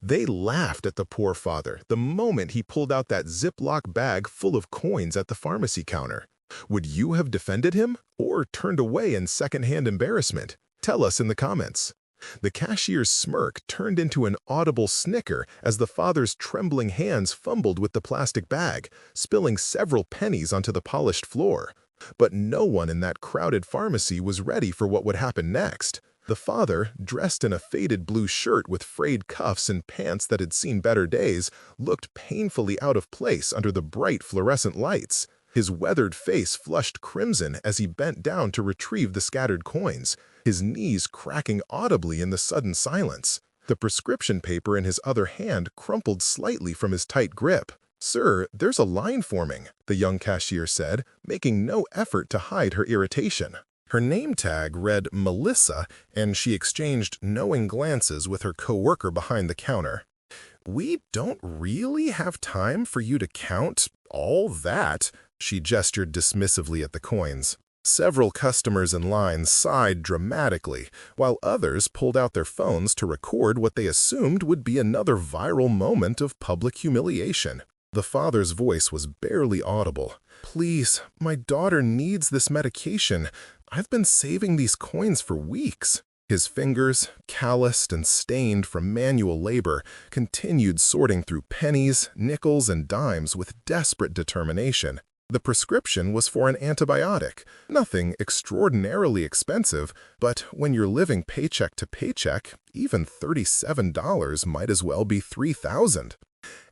They laughed at the poor father the moment he pulled out that Ziploc bag full of coins at the pharmacy counter. Would you have defended him or turned away in secondhand embarrassment? Tell us in the comments. The cashier's smirk turned into an audible snicker as the father's trembling hands fumbled with the plastic bag, spilling several pennies onto the polished floor. But no one in that crowded pharmacy was ready for what would happen next. The father, dressed in a faded blue shirt with frayed cuffs and pants that had seen better days, looked painfully out of place under the bright fluorescent lights. His weathered face flushed crimson as he bent down to retrieve the scattered coins, his knees cracking audibly in the sudden silence. The prescription paper in his other hand crumpled slightly from his tight grip. "Sir, there's a line forming," the young cashier said, making no effort to hide her irritation. Her name tag read Melissa, and she exchanged knowing glances with her coworker behind the counter. "We don't really have time for you to count all that," she gestured dismissively at the coins. Several customers in line sighed dramatically, while others pulled out their phones to record what they assumed would be another viral moment of public humiliation. The father's voice was barely audible. "Please, my daughter needs this medication. I've been saving these coins for weeks." His fingers, calloused and stained from manual labor, continued sorting through pennies, nickels, and dimes with desperate determination. The prescription was for an antibiotic, nothing extraordinarily expensive, but when you're living paycheck to paycheck, even $37 might as well be $3,000.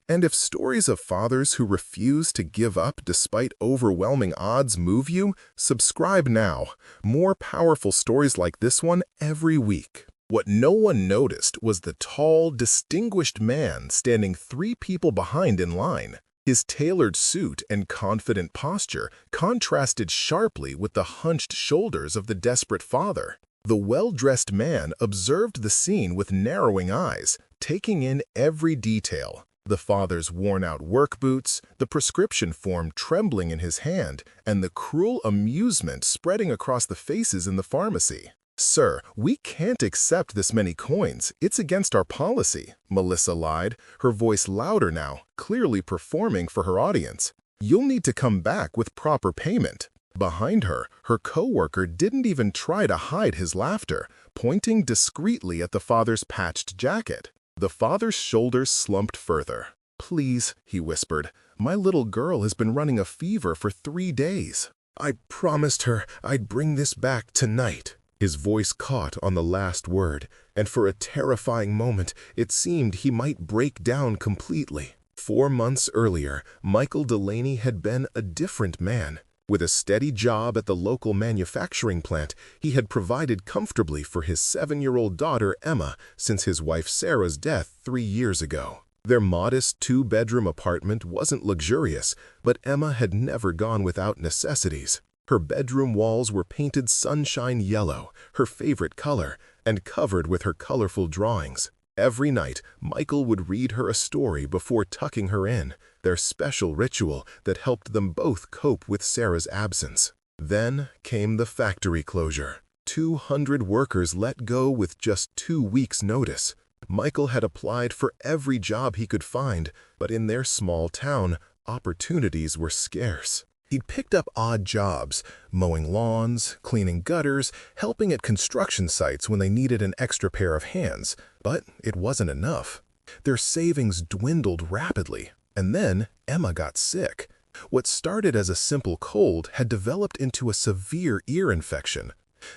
And if stories of fathers who refuse to give up despite overwhelming odds move you, subscribe now. More powerful stories like this one every week. What no one noticed was the tall, distinguished man standing 3 people behind in line. His tailored suit and confident posture contrasted sharply with the hunched shoulders of the desperate father. The well-dressed man observed the scene with narrowing eyes, taking in every detail. The father's worn-out work boots, the prescription form trembling in his hand, and the cruel amusement spreading across the faces in the pharmacy. "Sir, we can't accept this many coins. It's against our policy," Melissa lied, her voice louder now, clearly performing for her audience. "You'll need to come back with proper payment." Behind her, her coworker didn't even try to hide his laughter, pointing discreetly at the father's patched jacket. The father's shoulders slumped further. "Please," he whispered, "my little girl has been running a fever for 3 days. I promised her I'd bring this back tonight." His voice caught on the last word, and for a terrifying moment it seemed he might break down completely. 4 months earlier, Michael Delaney had been a different man. With a steady job at the local manufacturing plant, he had provided comfortably for his 7-year-old daughter Emma since his wife Sarah's death 3 years ago. Their modest 2-bedroom apartment wasn't luxurious, but Emma had never gone without necessities. Her bedroom walls were painted sunshine yellow, her favorite color, and covered with her colorful drawings. Every night, Michael would read her a story before tucking her in, their special ritual that helped them both cope with Sarah's absence. Then came the factory closure. 200 workers let go with just 2 weeks' notice. Michael had applied for every job he could find, but in their small town, opportunities were scarce. He'd picked up odd jobs, mowing lawns, cleaning gutters, helping at construction sites when they needed an extra pair of hands, but it wasn't enough. Their savings dwindled rapidly, and then Emma got sick. What started as a simple cold had developed into a severe ear infection.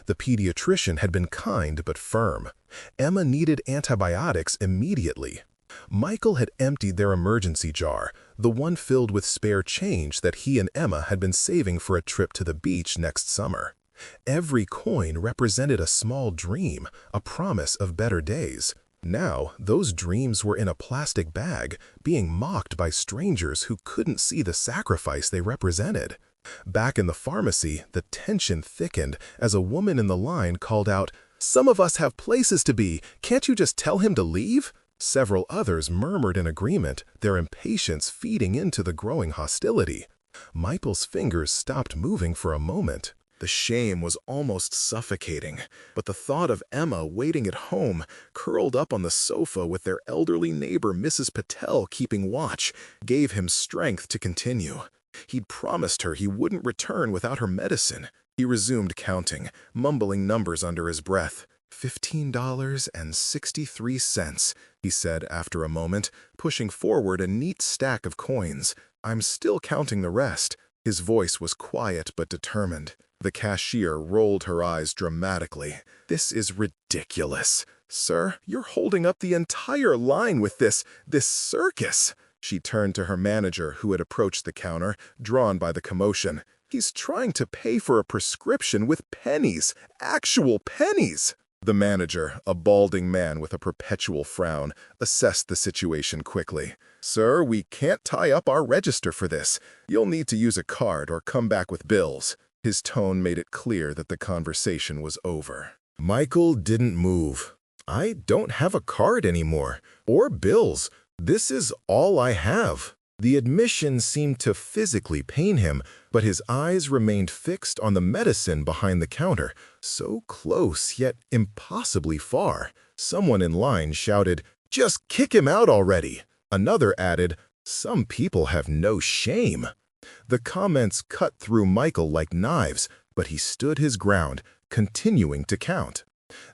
The pediatrician had been kind but firm. Emma needed antibiotics immediately. Michael had emptied their emergency jar, the one filled with spare change that he and Emma had been saving for a trip to the beach next summer. Every coin represented a small dream, a promise of better days. Now, those dreams were in a plastic bag, being mocked by strangers who couldn't see the sacrifice they represented. Back in the pharmacy, the tension thickened as a woman in the line called out, "Some of us have places to be. Can't you just tell him to leave?" Several others murmured in agreement, their impatience feeding into the growing hostility. Michael's fingers stopped moving for a moment. The shame was almost suffocating, but the thought of Emma waiting at home, curled up on the sofa with their elderly neighbor Mrs. Patel keeping watch, gave him strength to continue. He'd promised her he wouldn't return without her medicine. He resumed counting, mumbling numbers under his breath. $15.63, he said after a moment, pushing forward a neat stack of coins. I'm still counting the rest. His voice was quiet but determined. The cashier rolled her eyes dramatically. This is ridiculous. Sir, you're holding up the entire line with this circus. She turned to her manager, who had approached the counter, drawn by the commotion. He's trying to pay for a prescription with pennies, actual pennies. The manager, a balding man with a perpetual frown, assessed the situation quickly. Sir, we can't tie up our register for this. You'll need to use a card or come back with bills. His tone made it clear that the conversation was over. Michael didn't move. I don't have a card anymore, or bills. This is all I have. The admission seemed to physically pain him, but his eyes remained fixed on the medicine behind the counter, so close yet impossibly far. Someone in line shouted, "Just kick him out already!" Another added, "Some people have no shame." The comments cut through Michael like knives, but he stood his ground, continuing to count.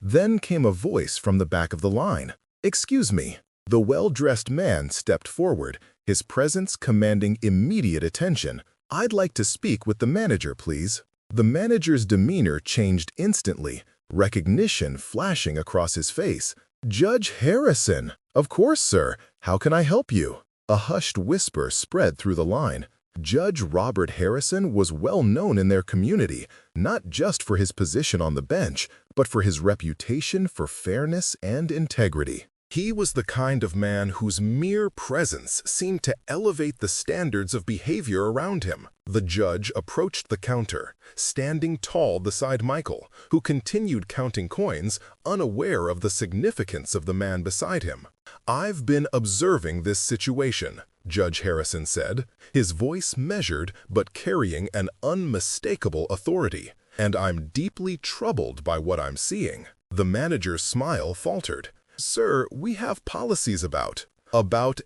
Then came a voice from the back of the line. "Excuse me." The well-dressed man stepped forward, his presence commanding immediate attention. "I'd like to speak with the manager, please." The manager's demeanor changed instantly, recognition flashing across his face. "Judge Harrison!" "Of course, sir. How can I help you?" A hushed whisper spread through the line. Judge Robert Harrison was well known in their community, not just for his position on the bench, but for his reputation for fairness and integrity. He was the kind of man whose mere presence seemed to elevate the standards of behavior around him. The judge approached the counter, standing tall beside Michael, who continued counting coins, unaware of the significance of the man beside him. "I've been observing this situation," Judge Harrison said, his voice measured but carrying an unmistakable authority, "and I'm deeply troubled by what I'm seeing." The manager's smile faltered. "Sir, we have policies about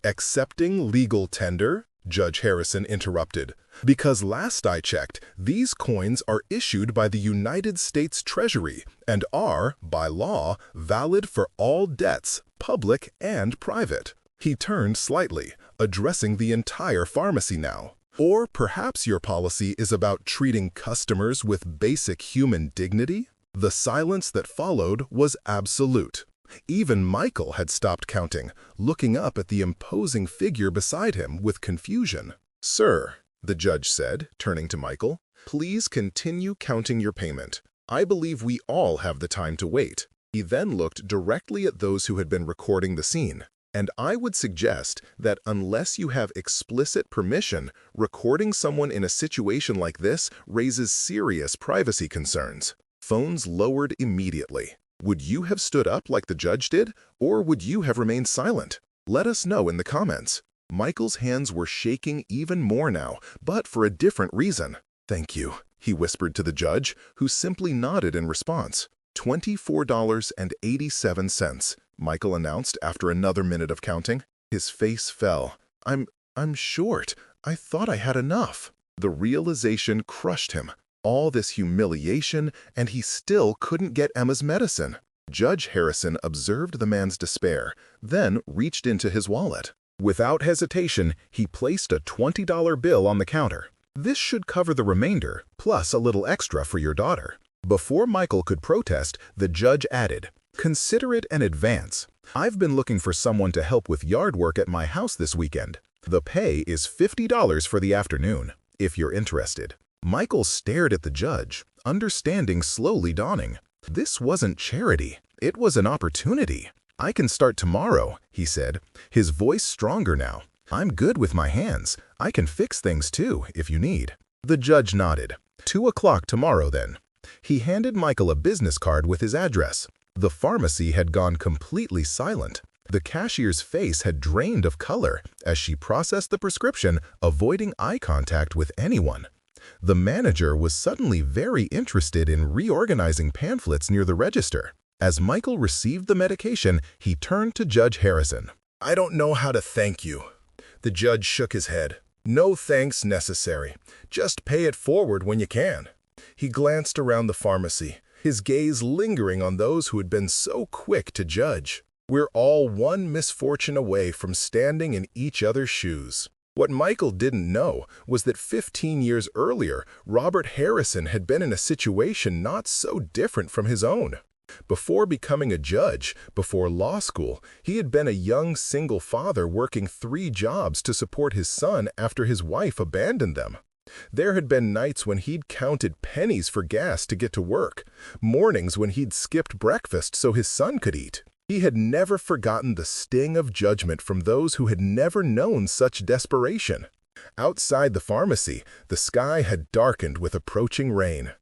accepting legal tender," Judge Harrison interrupted, "because last I checked, these coins are issued by the United States Treasury and are, by law, valid for all debts, public and private." He turned slightly, addressing the entire pharmacy now. "Or perhaps your policy is about treating customers with basic human dignity?" The silence that followed was absolute. Even Michael had stopped counting, looking up at the imposing figure beside him with confusion. "Sir," the judge said, turning to Michael, "please continue counting your payment. I believe we all have the time to wait." He then looked directly at those who had been recording the scene. "And I would suggest that unless you have explicit permission, recording someone in a situation like this raises serious privacy concerns." Phones lowered immediately. Would you have stood up like the judge did, or would you have remained silent? Let us know in the comments. Michael's hands were shaking even more now, but for a different reason. "Thank you," he whispered to the judge, who simply nodded in response. $24.87, Michael announced after another minute of counting. His face fell. I'm short. I thought I had enough." The realization crushed him. All this humiliation, and he still couldn't get Emma's medicine. Judge Harrison observed the man's despair, then reached into his wallet. Without hesitation, he placed a $20 bill on the counter. "This should cover the remainder, plus a little extra for your daughter." Before Michael could protest, the judge added, "Consider it an advance. I've been looking for someone to help with yard work at my house this weekend. The pay is $50 for the afternoon, if you're interested." Michael stared at the judge, understanding slowly dawning. This wasn't charity. It was an opportunity. "I can start tomorrow," he said, his voice stronger now. "I'm good with my hands. I can fix things too, if you need." The judge nodded. 2 o'clock tomorrow, then. He handed Michael a business card with his address. The pharmacy had gone completely silent. The cashier's face had drained of color as she processed the prescription, avoiding eye contact with anyone. The manager was suddenly very interested in reorganizing pamphlets near the register. As Michael received the medication, he turned to Judge Harrison. "I don't know how to thank you." The judge shook his head. "No thanks necessary. Just pay it forward when you can." He glanced around the pharmacy, his gaze lingering on those who had been so quick to judge. We're all one misfortune away from standing in each other's shoes. What Michael didn't know was that 15 years earlier, Robert Harrison had been in a situation not so different from his own. Before becoming a judge, before law school, he had been a young single father working 3 jobs to support his son after his wife abandoned them. There had been nights when he'd counted pennies for gas to get to work, mornings when he'd skipped breakfast so his son could eat. He had never forgotten the sting of judgment from those who had never known such desperation. Outside the pharmacy, the sky had darkened with approaching rain.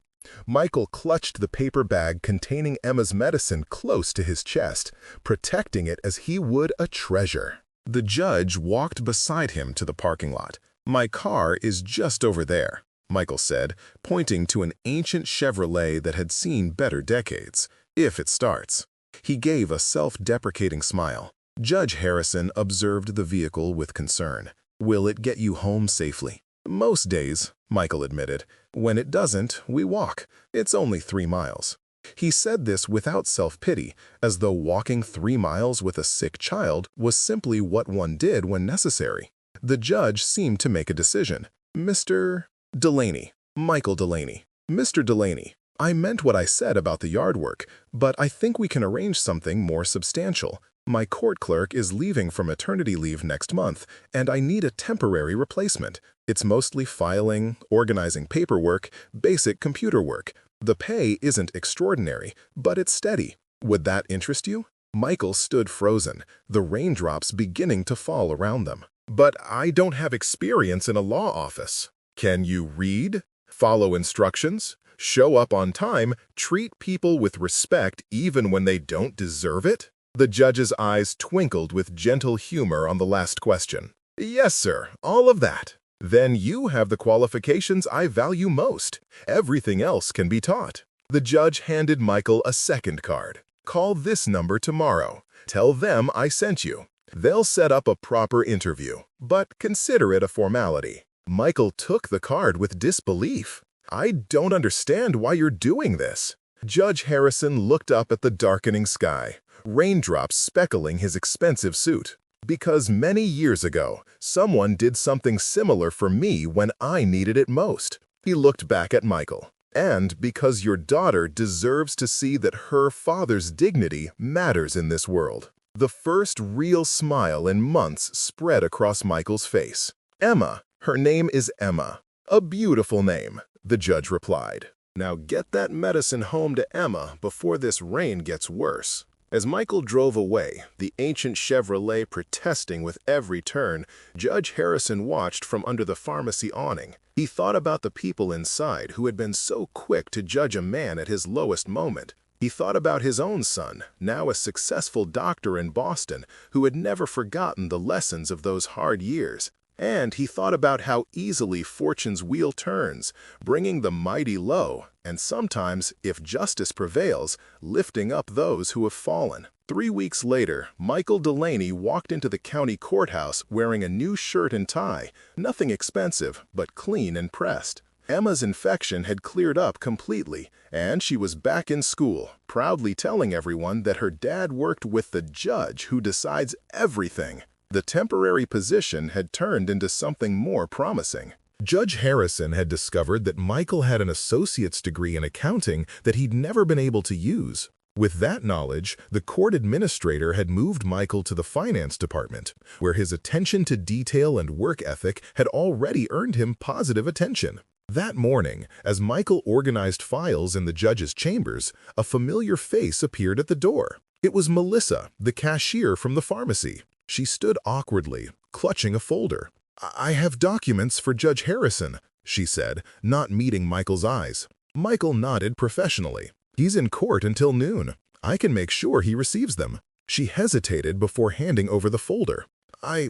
Michael clutched the paper bag containing Emma's medicine close to his chest, protecting it as he would a treasure. The judge walked beside him to the parking lot. "My car is just over there," Michael said, pointing to an ancient Chevrolet that had seen better decades, "if it starts." He gave a self-deprecating smile. Judge Harrison observed the vehicle with concern. "Will it get you home safely?" "Most days," Michael admitted. "When it doesn't, we walk. It's only 3 miles." He said this without self-pity, as though walking 3 miles with a sick child was simply what one did when necessary. The judge seemed to make a decision. "Mr. Delaney, Michael Delaney. Mr. Delaney, I meant what I said about the yard work, but I think we can arrange something more substantial. My court clerk is leaving for maternity leave next month, and I need a temporary replacement. It's mostly filing, organizing paperwork, basic computer work. The pay isn't extraordinary, but it's steady. Would that interest you?" Michael stood frozen, the raindrops beginning to fall around them. "But I don't have experience in a law office." "Can you read? Follow instructions? Show up on time? Treat people with respect even when they don't deserve it?" The judge's eyes twinkled with gentle humor on the last question. "Yes, sir, all of that." "Then you have the qualifications I value most. Everything else can be taught." The judge handed Michael a second card. "Call this number tomorrow. Tell them I sent you. They'll set up a proper interview, but consider it a formality." Michael took the card with disbelief. "I don't understand why you're doing this." Judge Harrison looked up at the darkening sky, raindrops speckling his expensive suit. "Because many years ago, someone did something similar for me when I needed it most." He looked back at Michael. "And because your daughter deserves to see that her father's dignity matters in this world." The first real smile in months spread across Michael's face. "Emma, her name is Emma. A beautiful name," the judge replied. "Now get that medicine home to Emma before this rain gets worse." As Michael drove away, the ancient Chevrolet protesting with every turn, Judge Harrison watched from under the pharmacy awning. He thought about the people inside who had been so quick to judge a man at his lowest moment. He thought about his own son, now a successful doctor in Boston, who had never forgotten the lessons of those hard years. And he thought about how easily fortune's wheel turns, bringing the mighty low, and sometimes, if justice prevails, lifting up those who have fallen. 3 weeks later, Michael Delaney walked into the county courthouse wearing a new shirt and tie, nothing expensive, but clean and pressed. Emma's infection had cleared up completely, and she was back in school, proudly telling everyone that her dad worked with the judge who decides everything. The temporary position had turned into something more promising. Judge Harrison had discovered that Michael had an associate's degree in accounting that he'd never been able to use. With that knowledge, the court administrator had moved Michael to the finance department, where his attention to detail and work ethic had already earned him positive attention. That morning, as Michael organized files in the judge's chambers, a familiar face appeared at the door. It was Melissa, the cashier from the pharmacy. She stood awkwardly, clutching a folder. "I have documents for Judge Harrison," she said, not meeting Michael's eyes. Michael nodded professionally. "He's in court until noon. I can make sure he receives them." She hesitated before handing over the folder. I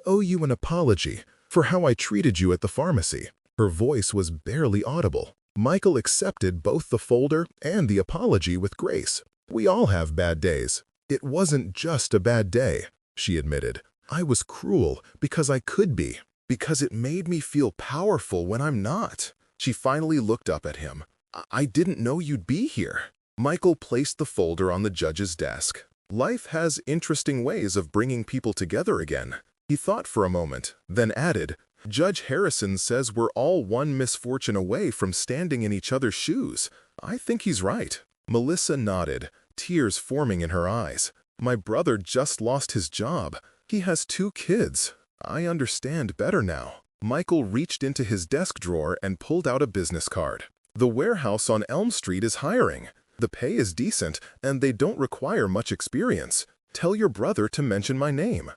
owe you an apology for how I treated you at the pharmacy." Her voice was barely audible. Michael accepted both the folder and the apology with grace. "We all have bad days." "It wasn't just a bad day," she admitted. "I was cruel because I could be, because it made me feel powerful when I'm not." She finally looked up at him. "I didn't know you'd be here." Michael placed the folder on the judge's desk. Life has interesting ways of bringing people together again. He thought for a moment, then added, "Judge Harrison says we're all one misfortune away from standing in each other's shoes. I think he's right." Melissa nodded, tears forming in her eyes. "My brother just lost his job. He has 2 kids. I understand better now." Michael reached into his desk drawer and pulled out a business card. "The warehouse on Elm Street is hiring. The pay is decent, and they don't require much experience. Tell your brother to mention my name."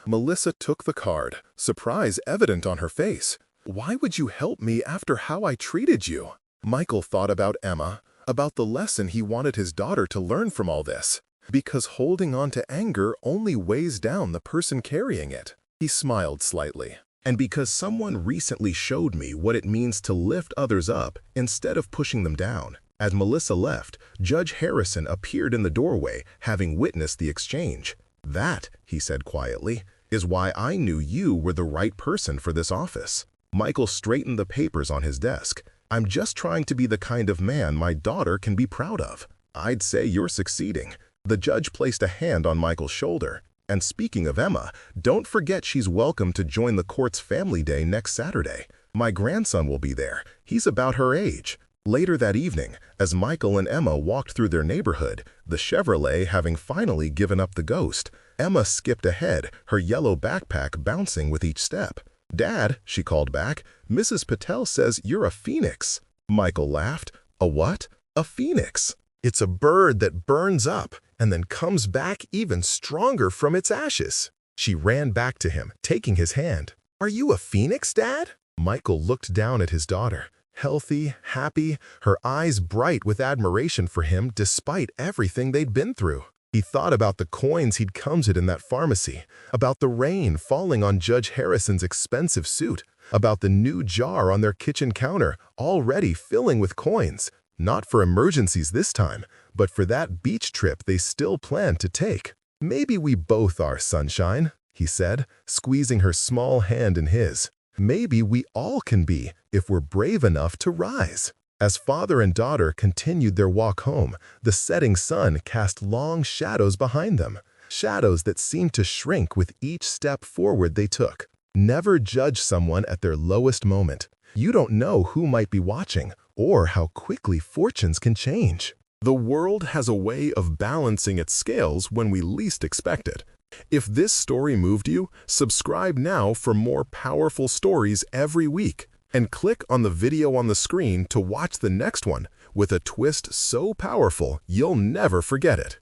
Melissa took the card, surprise evident on her face. "Why would you help me after how I treated you?" Michael thought about Emma, about the lesson he wanted his daughter to learn from all this. Because holding on to anger only weighs down the person carrying it. He smiled slightly. "And because someone recently showed me what it means to lift others up instead of pushing them down." As Melissa left, Judge Harrison appeared in the doorway, having witnessed the exchange. "That," he said quietly, "is why I knew you were the right person for this office." Michael straightened the papers on his desk. "I'm just trying to be the kind of man my daughter can be proud of." "I'd say you're succeeding." The judge placed a hand on Michael's shoulder. "And speaking of Emma, don't forget she's welcome to join the court's family day next Saturday. My grandson will be there. He's about her age." Later that evening, as Michael and Emma walked through their neighborhood, the Chevrolet having finally given up the ghost, Emma skipped ahead, her yellow backpack bouncing with each step. "Dad," she called back, "Mrs. Patel says you're a phoenix." Michael laughed. "A what?" "A phoenix. It's a bird that burns up and then comes back even stronger from its ashes." She ran back to him, taking his hand. "Are you a phoenix, Dad?" Michael looked down at his daughter. Healthy, happy, her eyes bright with admiration for him despite everything they'd been through. He thought about the coins he'd counted in that pharmacy, about the rain falling on Judge Harrison's expensive suit, about the new jar on their kitchen counter already filling with coins, not for emergencies this time, but for that beach trip they still planned to take. "Maybe we both are, sunshine," he said, squeezing her small hand in his. "Maybe we all can be, if we're brave enough to rise." As father and daughter continued their walk home, the setting sun cast long shadows behind them, shadows that seemed to shrink with each step forward they took. Never judge someone at their lowest moment. You don't know who might be watching, or how quickly fortunes can change. The world has a way of balancing its scales when we least expect it. If this story moved you, subscribe now for more powerful stories every week, and click on the video on the screen to watch the next one with a twist so powerful you'll never forget it.